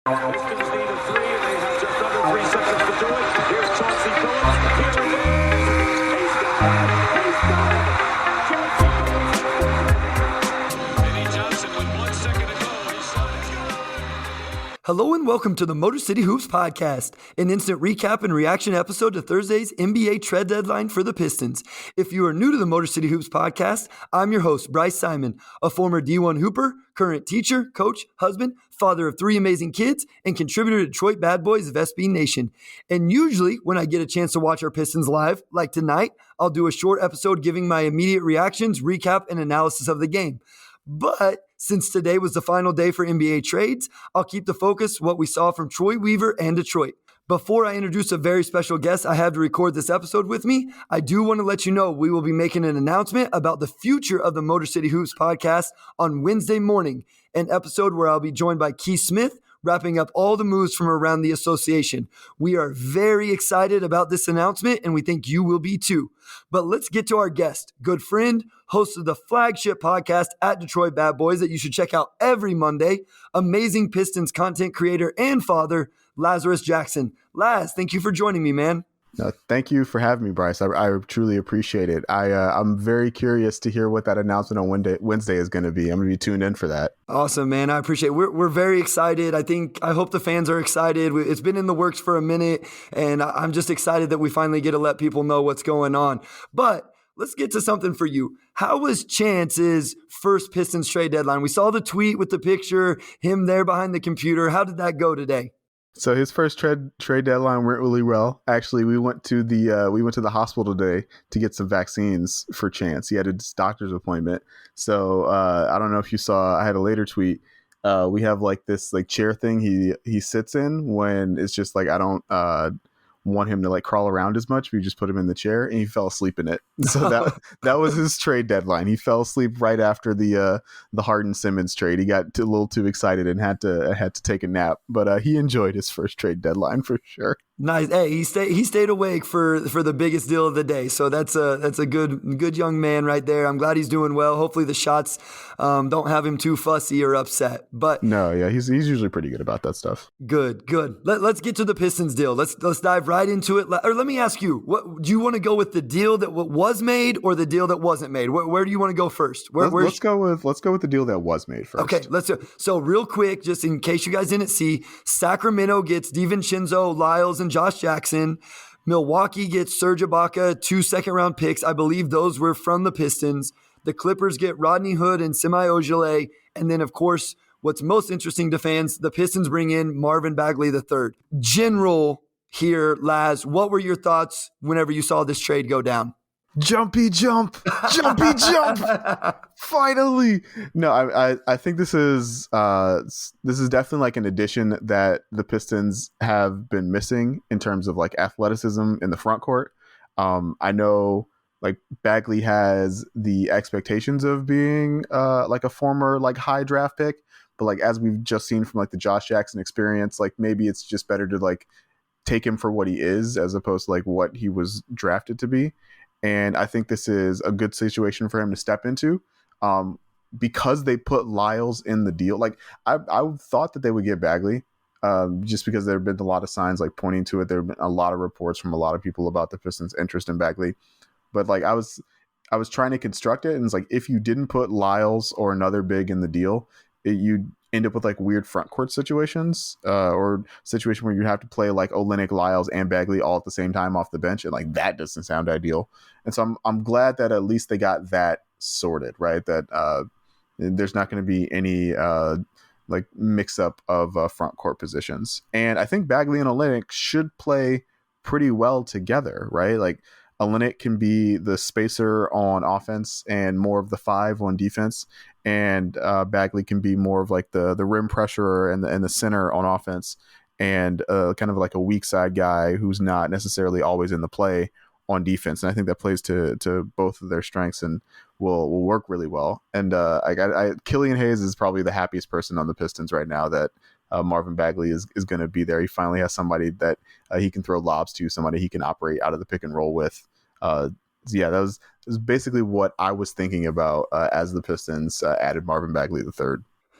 Pistons need a three, and they have just under 3 seconds to do it. Here's Chauncey Billups. Here it is. He's got it. He's got it. Vinnie Johnson with 1 second to go. He's got it. Hello and welcome to the Motor City Hoops Podcast, an instant recap and reaction episode to Thursday's NBA trade deadline for the Pistons. If you are new to the Motor City Hoops Podcast, I'm your host, Bryce Simon, a former D1 Hooper, current teacher, coach, husband, father of 3 amazing kids, and contributor to Detroit Bad Boys of SB Nation. And usually when I get a chance to watch our Pistons live, like tonight, I'll do a short episode giving my immediate reactions, recap, and analysis of the game. But since today was the final day for NBA trades, I'll keep the focus what we saw from Troy Weaver and Detroit. Before I introduce a very special guest I have to record this episode with me, I do want to let you know we will be making an announcement about the future of the Motor City Hoops podcast on Wednesday morning, an episode where I'll be joined by Keith Smith, wrapping up all the moves from around the association. We are very excited about this announcement, and we think you will be too. But let's get to our guest, good friend, host of the flagship podcast at Detroit Bad Boys that you should check out every Monday, amazing Pistons content creator and father, Laz Jackson. Laz, thank you for joining me, man. Thank you for having me, Bryce. I truly appreciate it. I'm very curious to hear what that announcement on Wednesday is going to be. I'm going to be tuned in for that. Awesome, man. I appreciate it. We're very excited. I hope the fans are excited. It's been in the works for a minute, and I'm just excited that we finally get to let people know what's going on. But let's get to something for you. How was Chance's first Pistons trade deadline? We saw the tweet with the picture, him there behind the computer. How did that go today? So his first trade deadline went really well. Actually, we went to the hospital today to get some vaccines for Chance. He had a doctor's appointment. So I don't know if you saw. I had a later tweet. We have like this like chair thing he sits in when it's just like I don't want him to like crawl around as much. We just put him in the chair and he fell asleep in it. So that was his trade deadline. He fell asleep right after the Harden-Simmons trade. He got a little too excited and had to take a nap. But he enjoyed his first trade deadline for sure. Nice. Hey, he stayed awake for the biggest deal of the day. So that's a good young man right there. I'm glad he's doing well. Hopefully the shots don't have him too fussy or upset. But no, yeah, he's usually pretty good about that stuff. Good. Let's get to the Pistons deal. Let's dive right into it. Or let me ask you, what do you want to go with, the deal that was made or the deal that wasn't made? Where do you want to go first? Let's go with the deal that was made first. Okay, let's do. So real quick, just in case you guys didn't see, Sacramento gets DiVincenzo, Lyles, and Josh Jackson. Milwaukee gets Serge Ibaka, 2 second-round picks. I believe those were from the Pistons. The Clippers get Rodney Hood and Semi Ojeleye. And then, of course, what's most interesting to fans, the Pistons bring in Marvin Bagley III. General here, Laz, what were your thoughts whenever you saw this trade go down? Jumpy jump. Finally. No, I think this is definitely like an addition that the Pistons have been missing in terms of like athleticism in the front court. I know like Bagley has the expectations of being like a former like high draft pick, but like as we've just seen from like the Josh Jackson experience, like maybe it's just better to like take him for what he is as opposed to like what he was drafted to be. And I think this is a good situation for him to step into because they put Lyles in the deal. Like I thought that they would get Bagley just because there have been a lot of signs like pointing to it. There have been a lot of reports from a lot of people about the Pistons' interest in Bagley. But like I was trying to construct it, and it's like if you didn't put Lyles or another big in the deal, you'd end up with like weird front court situations or situation where you have to play like Olynyk, Lyles, and Bagley all at the same time off the bench, and like that doesn't sound ideal. And so I'm glad that at least they got that sorted, right? That there's not going to be any like mix up of front court positions. And I think Bagley and Olynyk should play pretty well together, right? Like Olynyk can be the spacer on offense and more of the 5 on defense, and Bagley can be more of like the rim pressurer and the center on offense, and kind of like a weak side guy who's not necessarily always in the play on defense. And I think that plays to both of their strengths and will work really well. And Killian Hayes is probably the happiest person on the Pistons right now that Marvin Bagley is going to be there. He finally has somebody that he can throw lobs to, somebody he can operate out of the pick and roll with. That was basically what I was thinking about as the Pistons added Marvin Bagley III.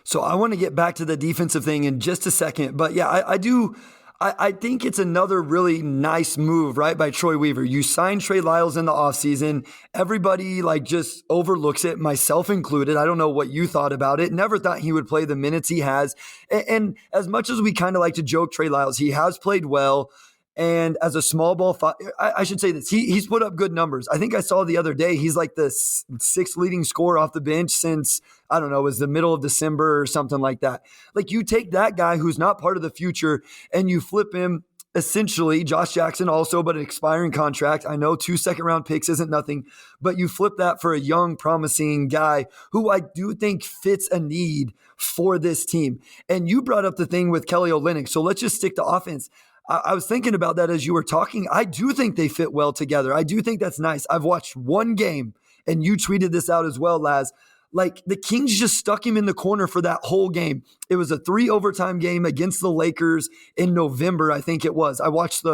So I want to get back to the defensive thing in just a second. But yeah, I do. I think it's another really nice move, right, by Troy Weaver. You signed Trey Lyles in the offseason. Everybody just overlooks it, myself included. I don't know what you thought about it. Never thought he would play the minutes he has. And as much as we kind of like to joke Trey Lyles, he has played well. And as a small ball, I should say this, he's put up good numbers. I think I saw the other day, he's like the sixth leading scorer off the bench since, I don't know, it was the middle of December or something like that. Like, you take that guy who's not part of the future and you flip him, essentially, Josh Jackson also, but an expiring contract. I know 2 second-round picks isn't nothing, but you flip that for a young, promising guy who I do think fits a need for this team. And you brought up the thing with Kelly Olynyk, so let's just stick to offense. I was thinking about that as you were talking. I do think they fit well together. I do think that's nice. I've watched one game, and you tweeted this out as well, Laz. Like, the Kings just stuck him in the corner for that whole game. It was a 3 overtime game against the Lakers in November, I think it was. I watched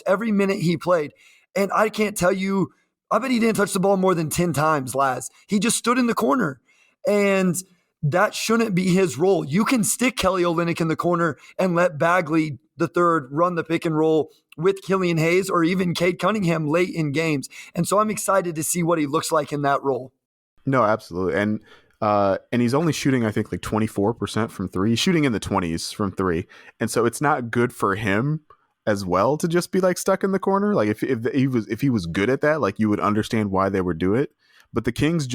every minute he played, and I can't tell you, I bet he didn't touch the ball more than 10 times, Laz. He just stood in the corner, and that shouldn't be his role. You can stick Kelly Olynyk in the corner and let Bagley the third run the pick and roll with Killian Hayes or even Cade Cunningham late in games. And so I'm excited to see what he looks like in that role. No, absolutely. And he's only shooting, I think, like 24% from three. He's shooting in the 20s from three. And so it's not good for him as well to just be like stuck in the corner. Like, if he was good at that, like, you would understand why they would do it. But the Kings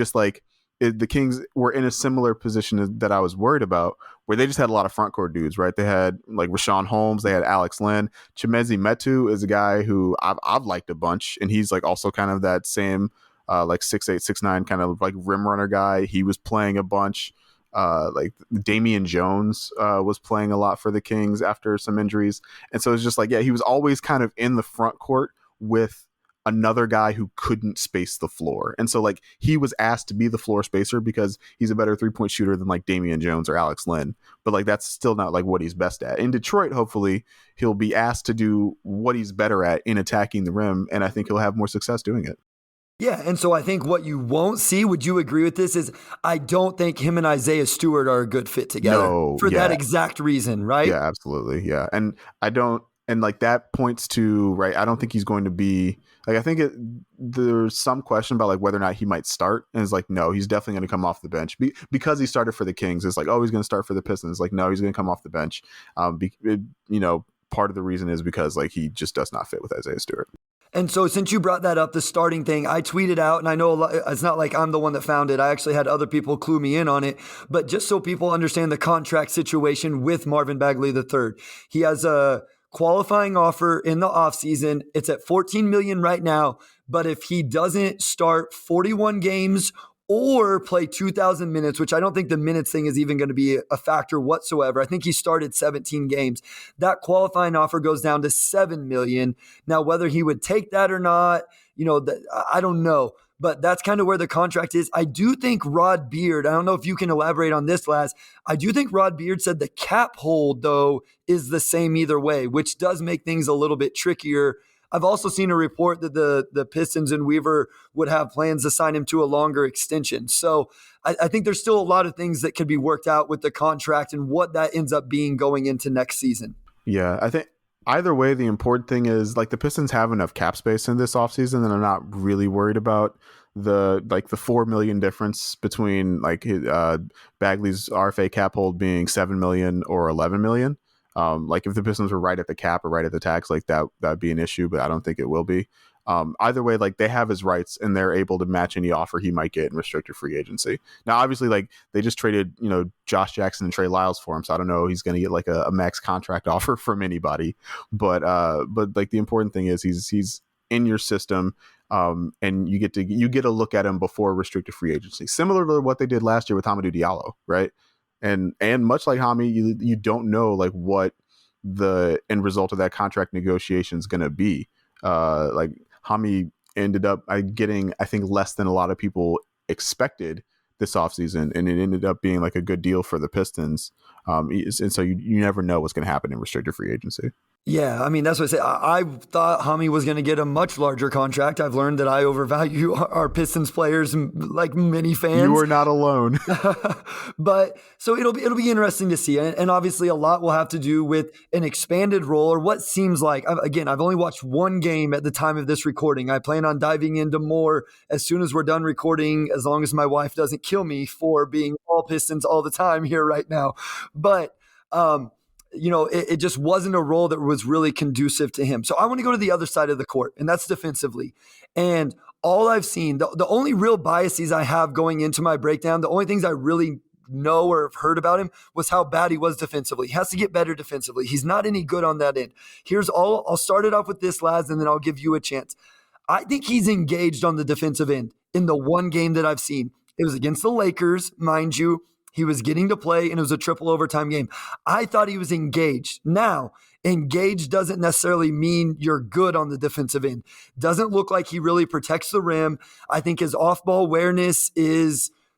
the Kings were in a similar position that I was worried about, where they just had a lot of front court dudes, right? They had like Rashawn Holmes, they had Alex Len. Chimezie Metu is a guy who I've liked a bunch, and he's like also kind of that same like 6'8", 6'9", kind of like rim runner guy. He was playing a bunch. Like Damian Jones was playing a lot for the Kings after some injuries, and so it's just like, yeah, he was always kind of in the front court with another guy who couldn't space the floor. And so like he was asked to be the floor spacer because he's a better 3-point shooter than like Damian Jones or Alex Len. But like that's still not like what he's best at. In Detroit, hopefully he'll be asked to do what he's better at in attacking the rim, and I think he'll have more success doing it. Yeah, and so I think what you won't see, would you agree with this, is I don't think him and Isaiah Stewart are a good fit together that exact reason, right? Yeah, absolutely. Yeah. And like that points to, right, I don't think he's going to be like, I think there's some question about like whether or not he might start, and it's like, no, he's definitely going to come off the bench because he started for the Kings. It's like, oh, he's going to start for the Pistons. Like, no, he's going to come off the bench. Part of the reason is because like he just does not fit with Isaiah Stewart. And so since you brought that up, the starting thing, I tweeted out, and I know it's not like I'm the one that found it. I actually had other people clue me in on it. But just so people understand the contract situation with Marvin Bagley III, he has a qualifying offer in the offseason. It's at $14 million right now. But if he doesn't start 41 games or play 2,000 minutes, which I don't think the minutes thing is even going to be a factor whatsoever. I think he started 17 games. That qualifying offer goes down to $7 million. Now, whether he would take that or not, I don't know. But that's kind of where the contract is. I do think Rod Beard, I don't know if you can elaborate on this, Laz. I do think Rod Beard said the cap hold, though, is the same either way, which does make things a little bit trickier. I've also seen a report that the Pistons and Weaver would have plans to sign him to a longer extension. So I think there's still a lot of things that could be worked out with the contract and what that ends up being going into next season. Yeah, I think either way, the important thing is like the Pistons have enough cap space in this offseason, and I'm not really worried about the $4 million difference between like Bagley's RFA cap hold being $7 million or $11 million. Like if the Pistons were right at the cap or right at the tax, like that'd be an issue, but I don't think it will be. Either way, like they have his rights and they're able to match any offer he might get in restricted free agency. Now, obviously, like they just traded, Josh Jackson and Trey Lyles for him, so I don't know he's going to get like a max contract offer from anybody. But like the important thing is he's in your system, and you get to look at him before restricted free agency, similar to what they did last year with Hamidou Diallo, right? And much like Hami, you don't know like what the end result of that contract negotiation is going to be. Like Hami ended up getting, I think, less than a lot of people expected this offseason, and it ended up being like a good deal for the Pistons. And so you never know what's going to happen in restricted free agency. Yeah, I mean, that's what I say. I thought Hami was going to get a much larger contract. I've learned that I overvalue our Pistons players, like many fans. You are not alone. But so it'll be interesting to see. And obviously a lot will have to do with an expanded role, or what seems like, again, I've only watched one game at the time of this recording. I plan on diving into more as soon as we're done recording, as long as my wife doesn't kill me for being all Pistons all the time here right now. But, it just wasn't a role that was really conducive to him. So I want to go to the other side of the court, and that's defensively. And all I've seen, the only real biases I have going into my breakdown, the only things I really know or have heard about him was how bad he was defensively. He has to get better defensively. He's not any good on that end. I'll start it off with this, Laz, and then I'll give you a chance. I think he's engaged on the defensive end in the one game that I've seen. It was against the Lakers, mind you. He was getting to play, and it was a triple overtime game. I thought he was engaged. Now, engaged doesn't necessarily mean you're good on the defensive end. Doesn't look like he really protects the rim. I think his off-ball awareness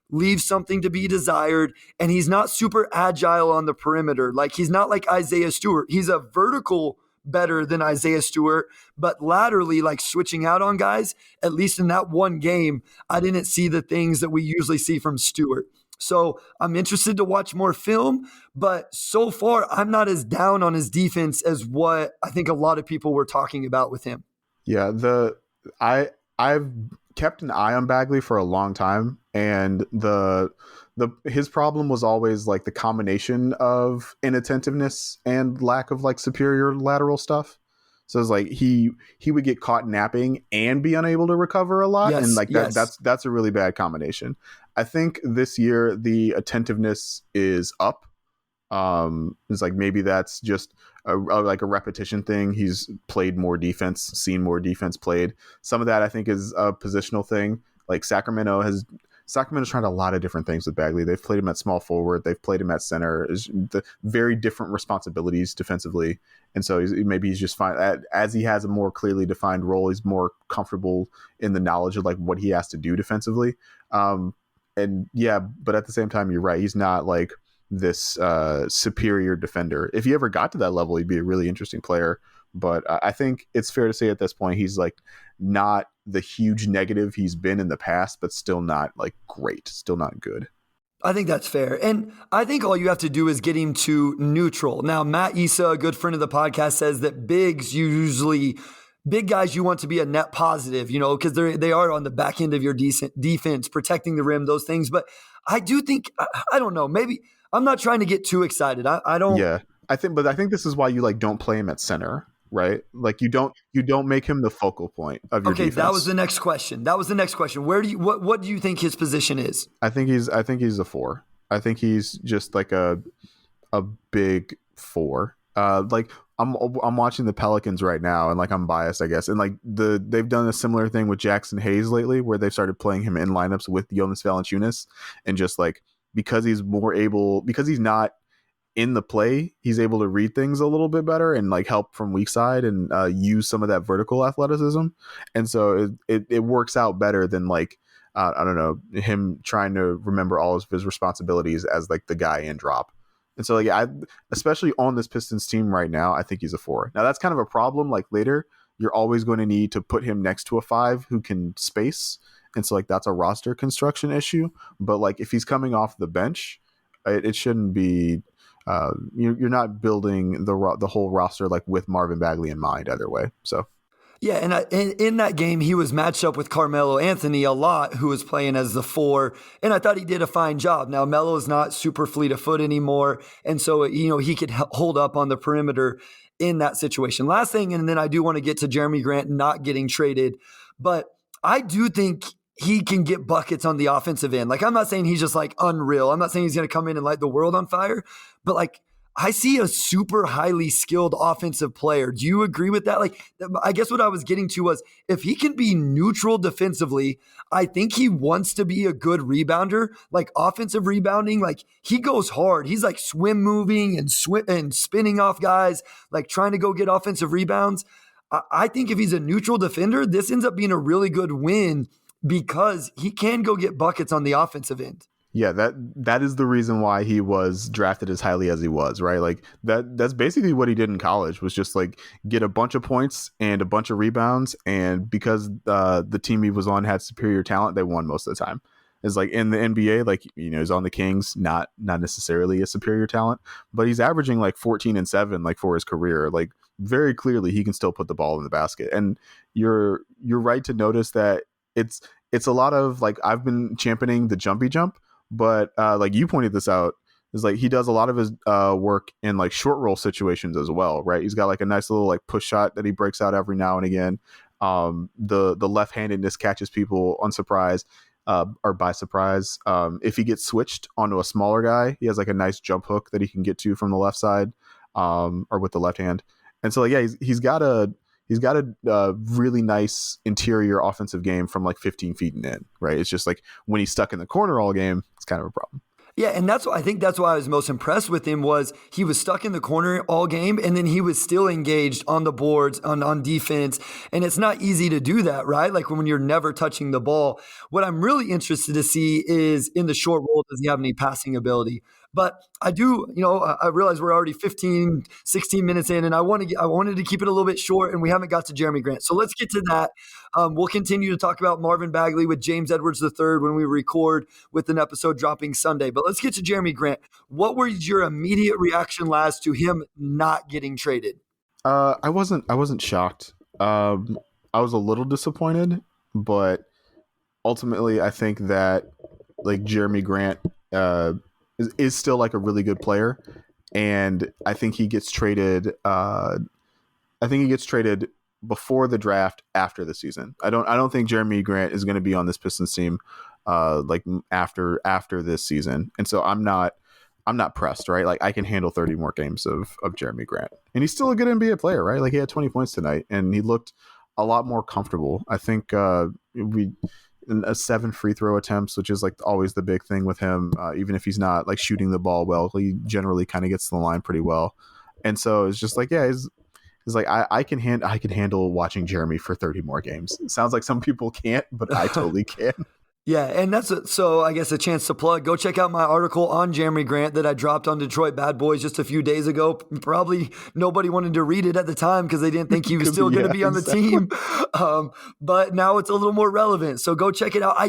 leaves something to be desired, and he's not super agile on the perimeter. Like, he's not like Isaiah Stewart. He's a vertical better than Isaiah Stewart, but laterally, like switching out on guys, at least in that one game, I didn't see the things that we usually see from Stewart. So I'm interested to watch more film, but so far I'm not as down on his defense as what I think a lot of people were talking about with him. Yeah, I've kept an eye on Bagley for a long time, and his problem was always like the combination of inattentiveness and lack of like superior lateral stuff. So it's like he would get caught napping and be unable to recover a lot, and like that's a really bad combination. I think this year the attentiveness is up. It's like maybe that's just a repetition thing. He's played more defense, seen more defense played. Some of that I think is a positional thing. Like Sacramento's tried a lot of different things with Bagley. They've played him at small forward. They've played him at center. The very different responsibilities defensively. And so maybe he's just fine. As he has a more clearly defined role, he's more comfortable in the knowledge of like what he has to do defensively. And yeah, but at the same time, you're right. He's not like this superior defender. If he ever got to that level, he'd be a really interesting player. But I think it's fair to say at this point, he's like not the huge negative he's been in the past, but still not like great, still not good. I think that's fair. And I think all you have to do is get him to neutral. Now, Matt Issa, a good friend of the podcast, says that big guys you want to be a net positive, because they are on the back end of your decent defense, protecting the rim, those things. But I do think, I don't know, maybe I'm not trying to get too excited. I don't. Yeah, I think this is why you like don't play him at center, right? Like you don't make him the focal point of your defense. That was the next question. What do you think his position is? I think he's a 4. I think he's just like a big 4. Like I'm watching the Pelicans right now, and like I'm biased, I guess. And like they've done a similar thing with Jackson Hayes lately, where they've started playing him in lineups with Jonas Valanciunas, and just like because he's not in the play, he's able to read things a little bit better and like help from weak side and use some of that vertical athleticism. And so it works out better than like I don't know, him trying to remember all of his responsibilities as like the guy in drop. And so like especially on this Pistons team right now, I think he's a 4. Now that's kind of a problem. Like later, you're always going to need to put him next to a 5 who can space. And so like that's a roster construction issue. But like if he's coming off the bench, it shouldn't be. You're not building the whole roster like with Marvin Bagley in mind either way. So. Yeah, and in that game, he was matched up with Carmelo Anthony a lot, who was playing as the 4, and I thought he did a fine job. Now, Melo is not super fleet of foot anymore, and so he could hold up on the perimeter in that situation. Last thing, and then I do want to get to Jeremy Grant not getting traded, but I do think he can get buckets on the offensive end. Like, I'm not saying he's just like unreal. I'm not saying he's going to come in and light the world on fire, but like, I see a super highly skilled offensive player. Do you agree with that? Like, I guess what I was getting to was if he can be neutral defensively, I think he wants to be a good rebounder, like offensive rebounding. Like he goes hard. He's like swim moving and spinning off guys, like trying to go get offensive rebounds. I think if he's a neutral defender, this ends up being a really good win because he can go get buckets on the offensive end. Yeah, that is the reason why he was drafted as highly as he was, right? Like that's basically what he did in college, was just like get a bunch of points and a bunch of rebounds, and because the team he was on had superior talent, they won most of the time. It's like in the NBA, like, he's on the Kings, not necessarily a superior talent, but he's averaging like 14 and 7 like for his career. Like very clearly he can still put the ball in the basket. And you're right to notice that it's a lot of, like, I've been championing the jumpy jump, but like you pointed this out, is like he does a lot of his work in like short roll situations as well, right? He's got like a nice little like push shot that he breaks out every now and again. The left-handedness catches people unsurprised or by surprise. If he gets switched onto a smaller guy, he has like a nice jump hook that he can get to from the left side, or with the left hand. And so like, yeah, he's got a really nice interior offensive game from like 15 feet and in, right? It's just like when he's stuck in the corner all game, it's kind of a problem. Yeah, and I think that's why I was most impressed with him, was he was stuck in the corner all game, and then he was still engaged on the boards, on defense, and it's not easy to do that, right? Like when you're never touching the ball. What I'm really interested to see is in the short roll, does he have any passing ability? But I do, I realize we're already 15, 16 minutes in, and I wanted to keep it a little bit short, and we haven't got to Jeremy Grant. So let's get to that. We'll continue to talk about Marvin Bagley with James Edwards III when we record, with an episode dropping Sunday. But let's get to Jeremy Grant. What was your immediate reaction, Laz, to him not getting traded? I wasn't shocked. I was a little disappointed, but ultimately I think that like Jeremy Grant is still like a really good player, and I think he gets traded. I think he gets traded before the draft, after the season. I don't think Jeremy Grant is going to be on this Pistons team like after this season, and so I'm not pressed, right? Like I can handle 30 more games of Jeremy Grant, and he's still a good NBA player, right? Like he had 20 points tonight, and he looked a lot more comfortable. I think we. 7 free throw attempts, which is like always the big thing with him. Even if he's not like shooting the ball well, he generally kind of gets to the line pretty well. And so it's just like, yeah, he's like, I can handle watching Jeremy for 30 more games. It sounds like some people can't, but I totally can. Yeah, and so I guess a chance to plug. Go check out my article on Jeremy Grant that I dropped on Detroit Bad Boys just a few days ago. Probably nobody wanted to read it at the time because they didn't think he was still going to be on the team. But now it's a little more relevant. So go check it out.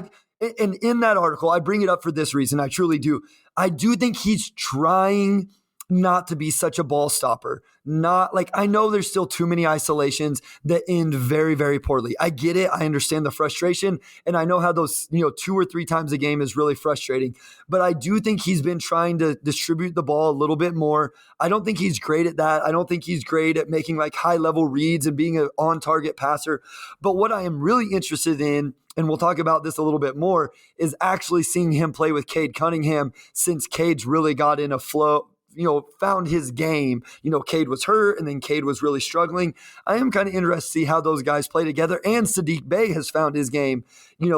And in that article, I bring it up for this reason. I truly do. I do think he's trying not to be such a ball stopper. Not like, I know there's still too many isolations that end very, very poorly. I get it. I understand the frustration. And I know how those, 2 or 3 times a game is really frustrating. But I do think he's been trying to distribute the ball a little bit more. I don't think he's great at that. I don't think he's great at making like high level reads and being an on target passer. But what I am really interested in, and we'll talk about this a little bit more, is actually seeing him play with Cade Cunningham, since Cade's really got in a flow, found his game. Cade was hurt, and then Cade was really struggling. I am kind of interested to see how those guys play together. And Sadiq Bey has found his game,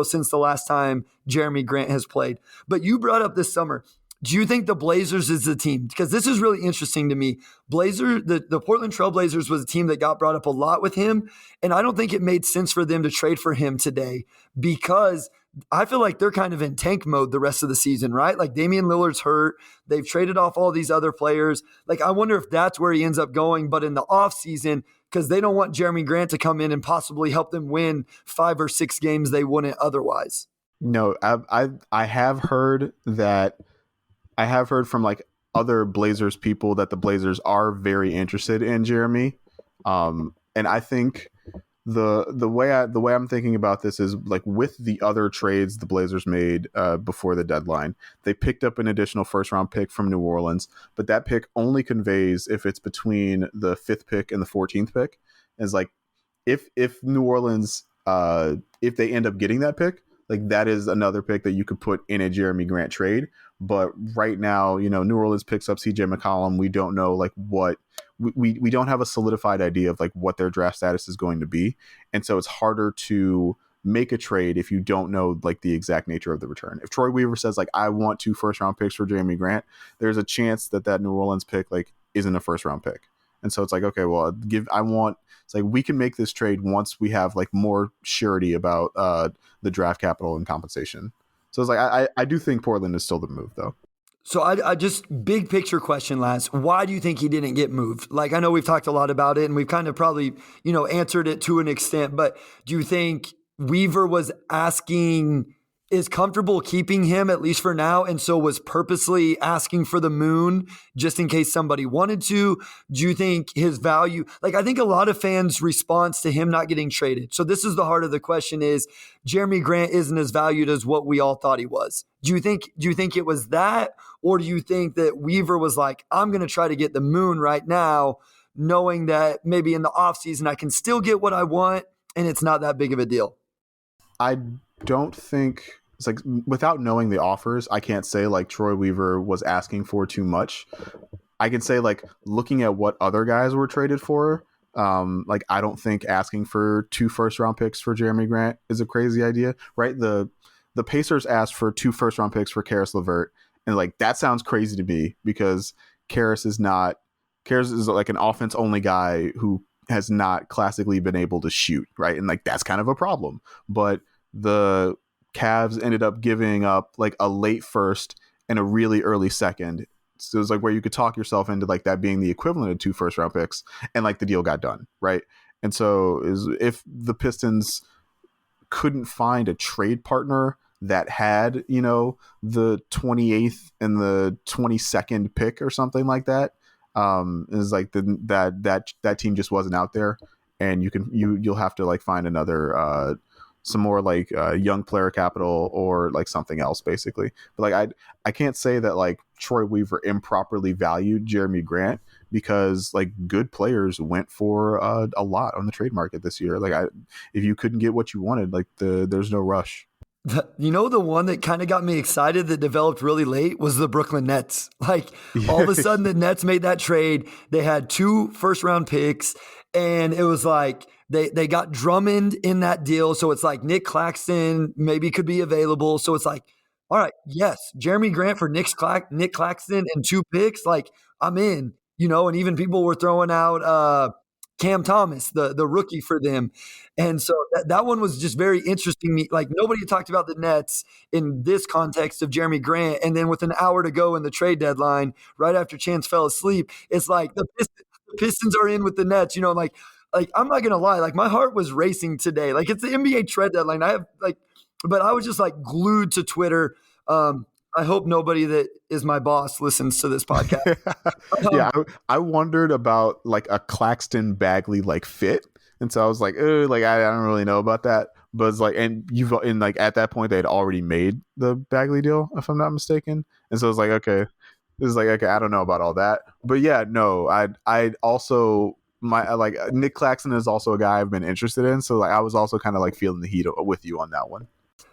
since the last time Jeremy Grant has played. But you brought up this summer. Do you think the Blazers is the team? Because this is really interesting to me. The Portland Trail Blazers was a team that got brought up a lot with him, and I don't think it made sense for them to trade for him today, because I feel like they're kind of in tank mode the rest of the season, right? Like Damian Lillard's hurt. They've traded off all these other players. Like I wonder if that's where he ends up going, but in the offseason, because they don't want Jeremy Grant to come in and possibly help them win 5 or 6 games they wouldn't otherwise. No, I have heard that. I have heard from like other Blazers people that the Blazers are very interested in Jeremy. And I think the way I'm thinking about this is like with the other trades the Blazers made before the deadline, they picked up an additional first round pick from New Orleans, but that pick only conveys if it's between the 5th pick and the 14th pick. And it's like if New Orleans if they end up getting that pick, like that is another pick that you could put in a Jeremy Grant trade. But right now, New Orleans picks up CJ McCollum. We don't know like what we don't have a solidified idea of like what their draft status is going to be. And so it's harder to make a trade if you don't know like the exact nature of the return. If Troy Weaver says like, I want 2 first round picks for Jeremy Grant, there's a chance that New Orleans pick like isn't a first round pick. And so it's like, okay, well, it's like we can make this trade once we have like more surety about the draft capital and compensation. So it's like I do think Portland is still the move though. So I just big picture question, Laz. Why do you think he didn't get moved? Like, I know we've talked a lot about it and we've kind of probably, answered it to an extent, but do you think Weaver is comfortable keeping him at least for now, and so was purposely asking for the moon just in case somebody wanted to? Do you think his value, like, I think a lot of fans' response to him not getting traded. So this is the heart of the question: is Jeremy Grant isn't as valued as what we all thought he was. Do you think it was that, or do you think that Weaver was like, I'm going to try to get the moon right now, knowing that maybe in the offseason I can still get what I want and it's not that big of a deal? I don't think it's like, without knowing the offers, I can't say like Troy Weaver was asking for too much. I can say, like, looking at what other guys were traded for, like, I don't think asking for 2 first-round picks for Jeremy Grant is a crazy idea, right? The Pacers asked for 2 first-round picks for Karis LeVert, and like that sounds crazy to me because Karis is like an offense-only guy who has not classically been able to shoot, right? And like that's kind of a problem. But the Cavs ended up giving up like a late first and a really early second. So it was like where you could talk yourself into like that being the equivalent of 2 first-round picks, and like the deal got done, right? And so if the Pistons couldn't find a trade partner that had, the 28th and the 22nd pick or something like that, is like that team just wasn't out there, and you'll have to like find another some more like young player capital or like something else basically. But like I can't say that like Troy Weaver improperly valued Jeremy Grant, because like good players went for a lot on the trade market this year. Like if you couldn't get what you wanted, like there's no rush. The one that kind of got me excited that developed really late was the Brooklyn Nets. Like all of a sudden the Nets made that trade. They had 2 first-round picks, and it was like they got Drummond in that deal. So it's like Nick Claxton maybe could be available. So it's like, all right, yes, Jeremy Grant for Nick Claxton and 2 picks. Like, I'm in, and even people were throwing out Cam Thomas, the rookie for them. And so that one was just very interesting. Like, nobody talked about the Nets in this context of Jeremy Grant. And then with an hour to go in the trade deadline, right after Chance fell asleep, it's like the Pistons are in with the Nets, like I'm not going to lie. Like, my heart was racing today. Like, it's the NBA trade deadline. But I was just like glued to Twitter. I hope nobody that is my boss listens to this podcast. Yeah, I wondered about like a Claxton Bagley like fit, and so I was like, like I don't really know about that. But it's like, and like at that point they had already made the Bagley deal, if I'm not mistaken, and so it's like, okay, I don't know about all that. But yeah, no, I also like Nick Claxton is also a guy I've been interested in, so like I was also kind of like feeling the heat with you on that one.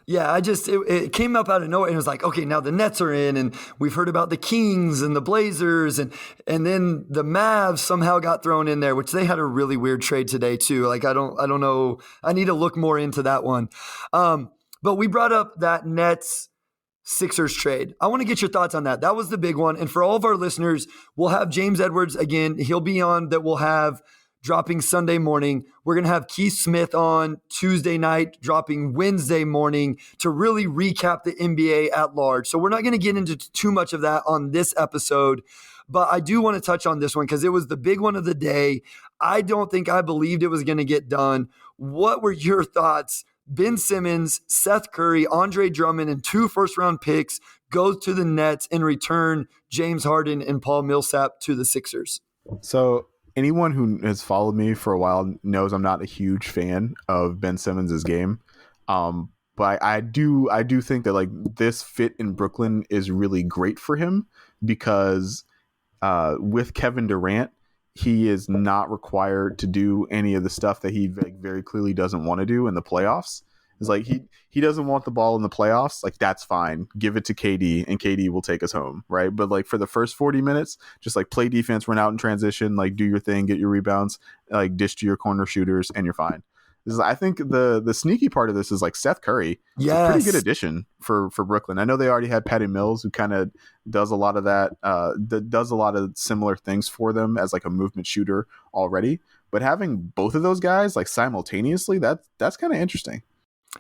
Yeah, it came up out of nowhere, and it was like, okay, now the Nets are in, and we've heard about the Kings and the Blazers, and then the Mavs somehow got thrown in there, which they had a really weird trade today too. Like, I don't know. I need to look more into that one. But we brought up that Nets Sixers trade. I want to get your thoughts on that. That was the big one. And for all of our listeners, we'll have James Edwards again. He'll be on, that we'll have dropping Sunday morning. We're going to have Keith Smith on Tuesday night, dropping Wednesday morning, to really recap the NBA at large. So we're not going to get into too much of that on this episode, but I do want to touch on this one because it was the big one of the day. I don't think I believed it was going to get done. What were your thoughts? Ben Simmons, Seth Curry, Andre Drummond, and 2 first-round picks goes to the Nets in return. James Harden and Paul Millsap to the Sixers. So anyone who has followed me for a while knows I'm not a huge fan of Ben Simmons' game. But I do think that like this fit in Brooklyn is really great for him, because with Kevin Durant, he is not required to do any of the stuff that he very clearly doesn't want to do in the playoffs. It's like he doesn't want the ball in the playoffs. Like, that's fine. Give it to KD, and KD will take us home, right? But like for the first 40 minutes, just like play defense, run out in transition, like do your thing, get your rebounds, like dish to your corner shooters, and you're fine. I think the sneaky part of this is like Seth Curry. Yes. A pretty good addition for Brooklyn. I know they already had Patty Mills, who kind of does a lot of that, does a lot of similar things for them as like a movement shooter already. But having both of those guys like simultaneously, that's kind of interesting.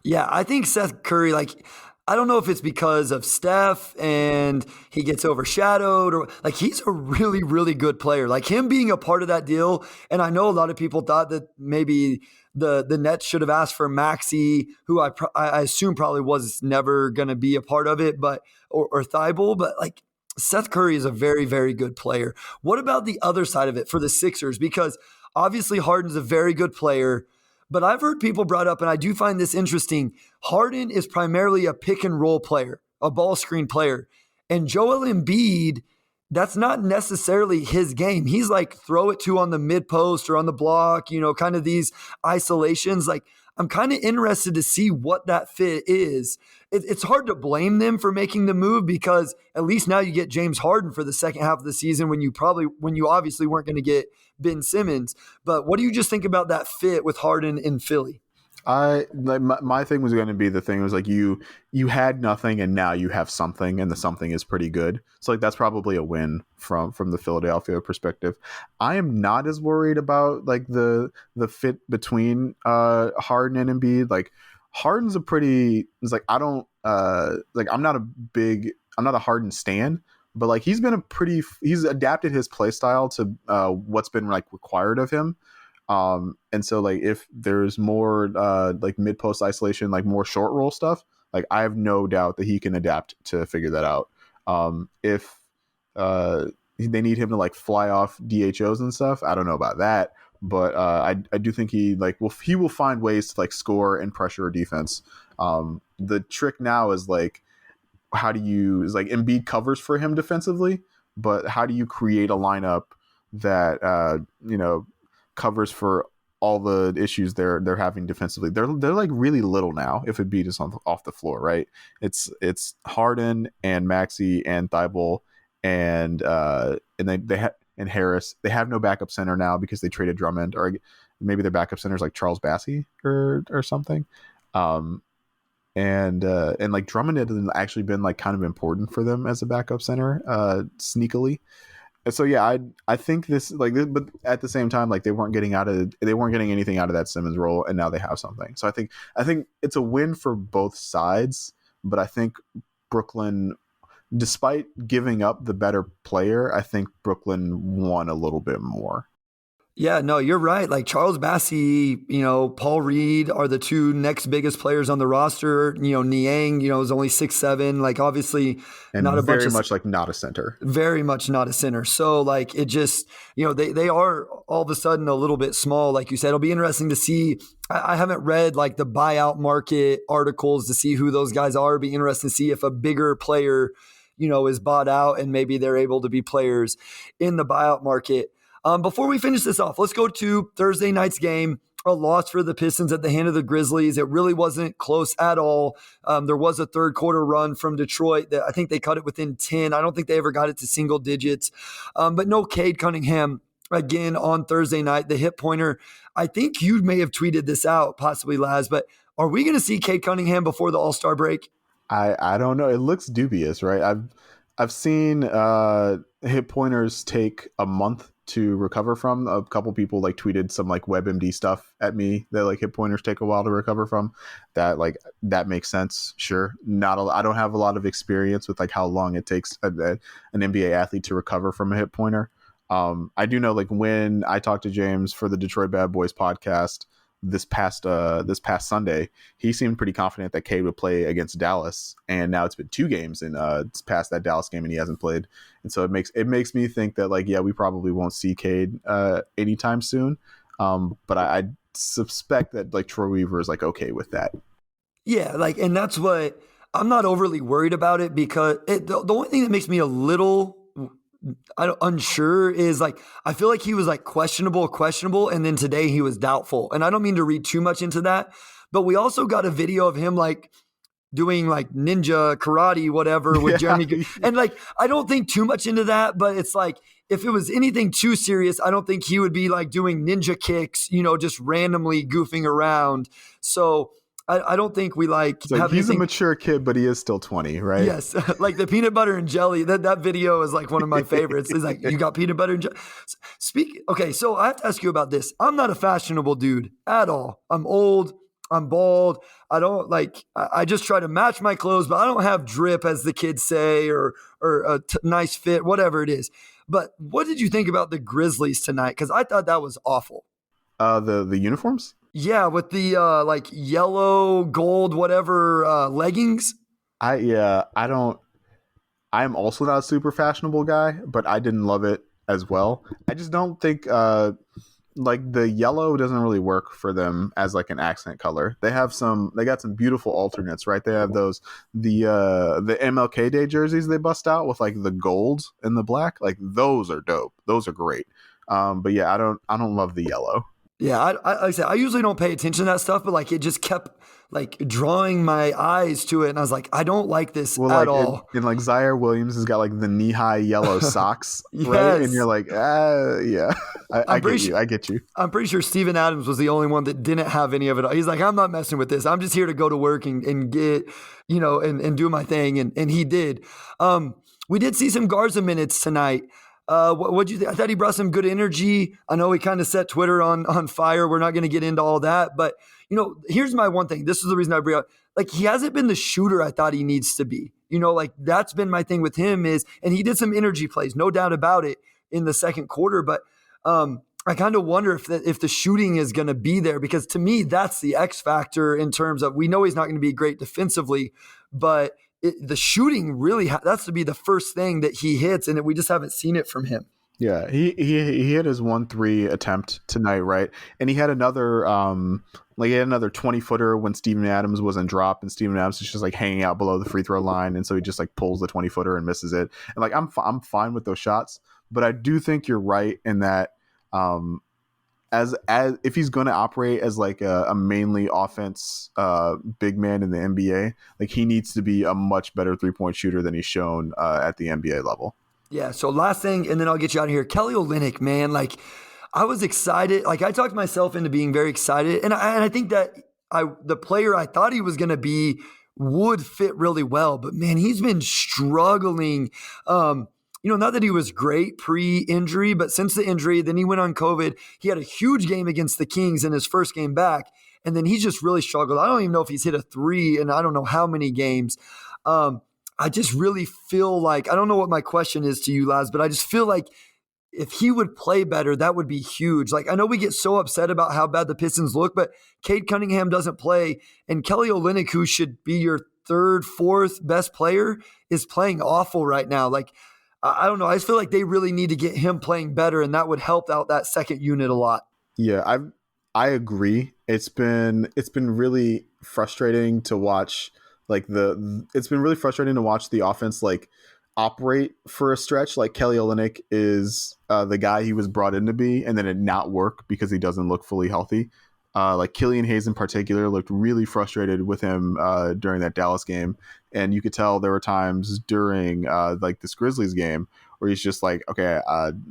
Yeah, I think Seth Curry, like, I don't know if it's because of Steph and he gets overshadowed, or like he's a really, really good player. Like him being a part of that deal. And I know a lot of people thought that maybe the Nets should have asked for Maxey, who I assume probably was never going to be a part of it, but or Thibault, but like Seth Curry is a very, very good player. What about the other side of it for the Sixers? Because obviously Harden's a very good player, but I've heard people brought up, and I do find this interesting. Harden is primarily a pick and roll player, a ball screen player. And Joel Embiid, that's not necessarily his game. He's like throw it to on the mid post or on the block, kind of these isolations. Like I'm kind of interested to see what that fit is. It's hard to blame them for making the move because at least now you get James Harden for the second half of the season when you obviously weren't going to get Ben Simmons. But what do you just think about that fit with Harden in Philly? My thing was going to be the thing was like you had nothing and now you have something, and the something is pretty good. So like that's probably a win from the Philadelphia perspective. I am not as worried about like the fit between Harden and Embiid. Like Harden's it's like I don't like I'm not a Harden stan, but like he's adapted his play style to what's been like required of him. And so like if there's more like mid post isolation, like more short roll stuff, like I have no doubt that he can adapt to figure that out. If they need him to like fly off DHOs and stuff, I don't know about that, but I do think he will find ways to like score and pressure defense. The trick now is like Embiid covers for him defensively, but how do you create a lineup that covers for all the issues they're having defensively? They're like really little now if Embiid is off the floor, right? It's Harden and Maxey and Thibault and Harris. They have no backup center now because they traded Drummond, or maybe their backup center is like Charles Bassey or something. And like Drummond had actually been like kind of important for them as a backup center, sneakily. So yeah, I think this, but at the same time, like they weren't getting anything out of that Simmons role, and now they have something. So I think it's a win for both sides, but I think Brooklyn, despite giving up the better player, I think Brooklyn won a little bit more. Yeah, no, you're right. Like Charles Bassey, Paul Reed are the two next biggest players on the roster. Niang, is only 6'7". Like obviously and not a very bunch much like not a center. Very much not a center. So like it just, they are all of a sudden a little bit small. Like you said, it'll be interesting to see. I haven't read like the buyout market articles to see who those guys are. It'll be interesting to see if a bigger player, is bought out and maybe they're able to be players in the buyout market. Before we finish this off, let's go to Thursday night's game. A loss for the Pistons at the hand of the Grizzlies. It really wasn't close at all. There was a third quarter run from Detroit that I think they cut it within 10. I don't think they ever got it to single digits. But no Cade Cunningham again on Thursday night. The hip pointer, I think you may have tweeted this out, possibly Laz, but are we going to see Cade Cunningham before the All-Star break? I don't know. It looks dubious, right? I've seen hip pointers take a month to recover from. A couple people like tweeted some like WebMD stuff at me that like hip pointers take a while to recover from. That makes sense. Sure. I don't have a lot of experience with like how long it takes an NBA athlete to recover from a hip pointer. I do know like when I talked to James for the Detroit Bad Boys podcast this past Sunday, he seemed pretty confident that Cade would play against Dallas, and now it's been 2 games and it's past that Dallas game and he hasn't played, and so it makes me think that like we probably won't see Cade anytime soon. But I suspect that like Troy Weaver is like okay with that. Yeah, like, and that's what I'm not overly worried about it because the only thing that makes me a little unsure is like I feel like he was like questionable, and then today he was doubtful. And I don't mean to read too much into that, but we also got a video of him like doing like ninja karate, whatever, with Jeremy. And like I don't think too much into that, but it's like if it was anything too serious, I don't think he would be like doing ninja kicks, just randomly goofing around. So I don't think we like. So he's a mature kid, but he is still 20, right? Yes, like the peanut butter and jelly. That video is like one of my favorites. It's like you got peanut butter and jelly. Okay, so I have to ask you about this. I'm not a fashionable dude at all. I'm old. I'm bald. I just try to match my clothes, but I don't have drip, as the kids say, or nice fit, whatever it is. But what did you think about the Grizzlies tonight? Because I thought that was awful. The uniforms? Yeah, with the like yellow, gold, whatever leggings. I don't. I'm also not a super fashionable guy, but I didn't love it as well. I just don't think like the yellow doesn't really work for them as like an accent color. They got some beautiful alternates, right? They have the MLK Day jerseys they bust out with like the gold and the black. Like those are dope. Those are great. But yeah, I don't love the yellow. Yeah, like I said, I usually don't pay attention to that stuff, but like it just kept like drawing my eyes to it, and I was like, I don't like this at all. And like Zaire Williams has got like the knee-high yellow socks, Yes. right? And you're like, yeah, I get you. I'm pretty sure Steven Adams was the only one that didn't have any of it. He's like, I'm not messing with this. I'm just here to go to work and get, and do my thing, and he did. We did see some Garza minutes tonight. What'd you think? I thought he brought some good energy. I know he kind of set Twitter on fire. We're not going to get into all that, but here's my one thing. This is the reason I bring up, like, he hasn't been the shooter I thought he needs to be. Like that's been my thing with him and he did some energy plays, no doubt about it, in the second quarter. But I kind of wonder if the shooting is going to be there, because to me, that's the X factor in terms of, we know he's not going to be great defensively, but the shooting really that's to be the first thing that he hits, and we just haven't seen it from him. Yeah, he hit his 1-3 attempt tonight, right? And he had another 20-footer when Steven Adams was in drop, and Steven Adams is just like hanging out below the free throw line, and so he just like pulls the 20-footer and misses it. And like I'm fine with those shots, but I do think you're right in that as if he's going to operate as like a mainly offense big man in the NBA, like he needs to be a much better 3-point shooter than he's shown at the NBA level. Yeah. So last thing, and then I'll get you out of here. Kelly Olynyk, man, like I was excited. Like I talked myself into being very excited, and I think that the player I thought he was going to be would fit really well, but man, he's been struggling. Not that he was great pre-injury, but since the injury, then he went on COVID. He had a huge game against the Kings in his first game back, and then he's just really struggled. I don't even know if he's hit a 3 in I don't know how many games. I just really feel like, I don't know what my question is to you, Laz, but I just feel like if he would play better, that would be huge. Like I know we get so upset about how bad the Pistons look, but Cade Cunningham doesn't play, and Kelly Olynyk, who should be your third, fourth best player, is playing awful right now. Like, I don't know. I just feel like they really need to get him playing better, and that would help out that second unit a lot. Yeah, I agree. It's been really frustrating to watch. It's been really frustrating to watch the offense like operate for a stretch. Like Kelly Olynyk is the guy he was brought in to be, and then it not work because he doesn't look fully healthy. Like Killian Hayes in particular looked really frustrated with him during that Dallas game. And you could tell there were times during like this Grizzlies game where he's just like, okay,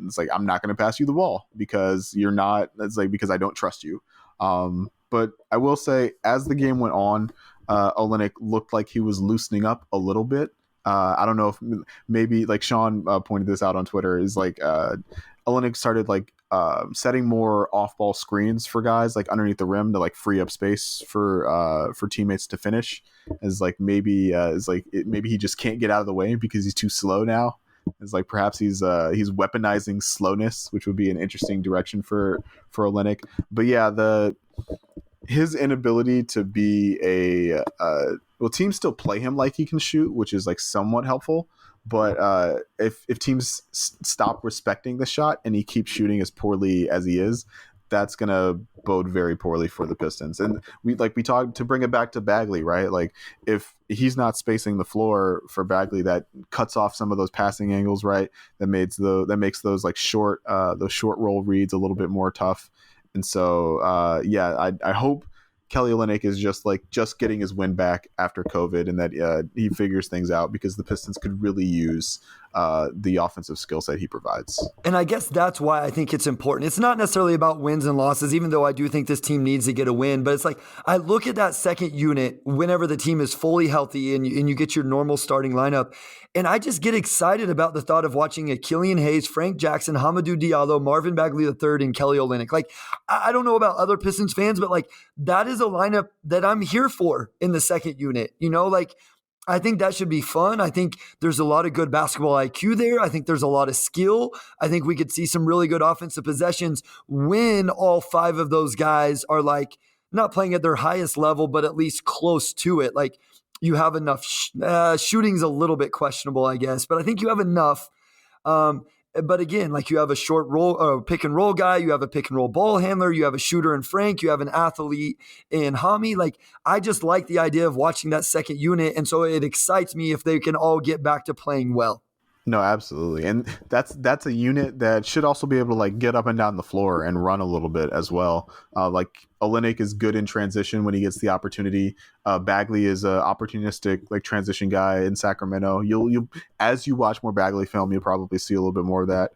it's like, I'm not going to pass you the ball because you're not, it's like, because I don't trust you. But I will say as the game went on, Olynyk looked like he was loosening up a little bit. I don't know if maybe like Sean pointed this out on Twitter, is like Olynyk started like setting more off-ball screens for guys like underneath the rim to like free up space for teammates to finish. Is like maybe maybe he just can't get out of the way because he's too slow now. It's like perhaps he's weaponizing slowness, which would be an interesting direction for Olynyk. But yeah, his inability to be teams still play him like he can shoot, which is like somewhat helpful. But if teams stop respecting the shot and he keeps shooting as poorly as he is, that's gonna bode very poorly for the Pistons. And we talked, to bring it back to Bagley, right? Like if he's not spacing the floor for Bagley, that cuts off some of those passing angles, right? That makes those like short roll reads a little bit more tough. And so I hope Kelly Olynyk is just getting his win back after COVID, and that he figures things out, because the Pistons could really use the offensive skill set he provides. And I guess that's why I think it's important. It's not necessarily about wins and losses, even though I do think this team needs to get a win. But it's like I look at that second unit whenever the team is fully healthy and you get your normal starting lineup. And I just get excited about the thought of watching a Killian Hayes, Frank Jackson, Hamidou Diallo, Marvin Bagley III, and Kelly Olynyk. Like, I don't know about other Pistons fans, but like that is a lineup that I'm here for in the second unit. Like I think that should be fun. I think there's a lot of good basketball IQ there. I think there's a lot of skill. I think we could see some really good offensive possessions when all five of those guys are like not playing at their highest level, but at least close to it. Like you have enough. Shooting's a little bit questionable, I guess, but I think you have enough. But again, like you have a short roll, pick and roll guy, you have a pick and roll ball handler, you have a shooter in Frank, you have an athlete in Hami. Like I just like the idea of watching that second unit, and so it excites me if they can all get back to playing well. No, absolutely. And that's a unit that should also be able to like get up and down the floor and run a little bit as well. Like Olynyk is good in transition when he gets the opportunity. Bagley is a opportunistic like transition guy in Sacramento. You'll as you watch more Bagley film, you'll probably see a little bit more of that.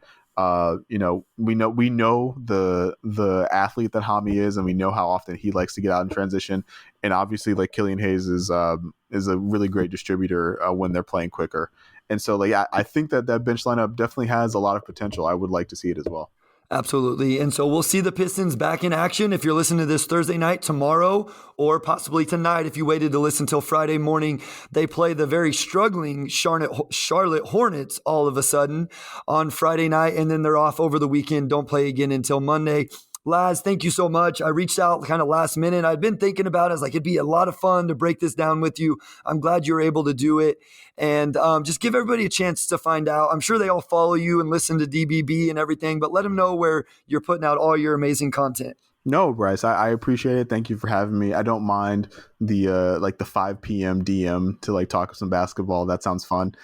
We know the athlete that Hami is, and we know how often he likes to get out in transition. And obviously, like Killian Hayes is a really great distributor when they're playing quicker. And so, like, I think that bench lineup definitely has a lot of potential. I would like to see it as well. Absolutely. And so we'll see the Pistons back in action if you're listening to this Thursday night, tomorrow, or possibly tonight if you waited to listen till Friday morning. They play the very struggling Charlotte Hornets all of a sudden on Friday night, and then they're off over the weekend. Don't play again until Monday. Laz, thank you so much. I reached out kind of last minute. I'd been thinking about it. I was like, it'd be a lot of fun to break this down with you. I'm glad you were able to do it. And just give everybody a chance to find out. I'm sure they all follow you and listen to DBB and everything, but let them know where you're putting out all your amazing content. No, Bryce, I appreciate it. Thank you for having me. I don't mind the 5 p.m. DM to like talk some basketball. That sounds fun.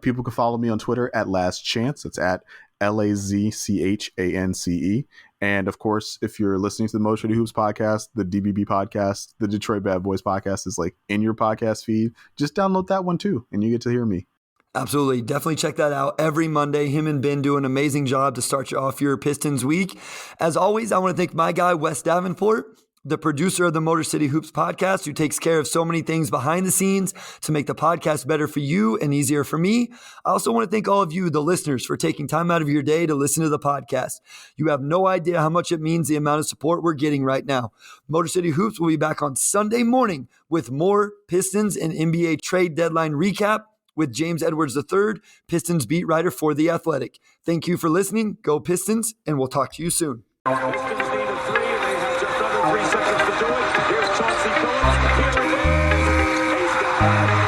People can follow me on Twitter at Laz Chance. It's at LazChance. And of course, if you're listening to the Motor City Hoops podcast, the DBB podcast, the Detroit Bad Boys podcast is like in your podcast feed. Just download that one too, and you get to hear me. Absolutely. Definitely check that out every Monday. Him and Ben do an amazing job to start you off your Pistons week. As always, I want to thank my guy, Wes Davenport, the producer of the Motor City Hoops podcast, who takes care of so many things behind the scenes to make the podcast better for you and easier for me. I also want to thank all of you, the listeners, for taking time out of your day to listen to the podcast. You have no idea how much it means, the amount of support we're getting right now. Motor City Hoops will be back on Sunday morning with more Pistons and NBA trade deadline recap with James Edwards III, Pistons beat writer for The Athletic. Thank you for listening. Go Pistons, and we'll talk to you soon. Pistons need a three, and they have just under 3 seconds to do it. Here's Chauncey Billups. Here he is. He's got it.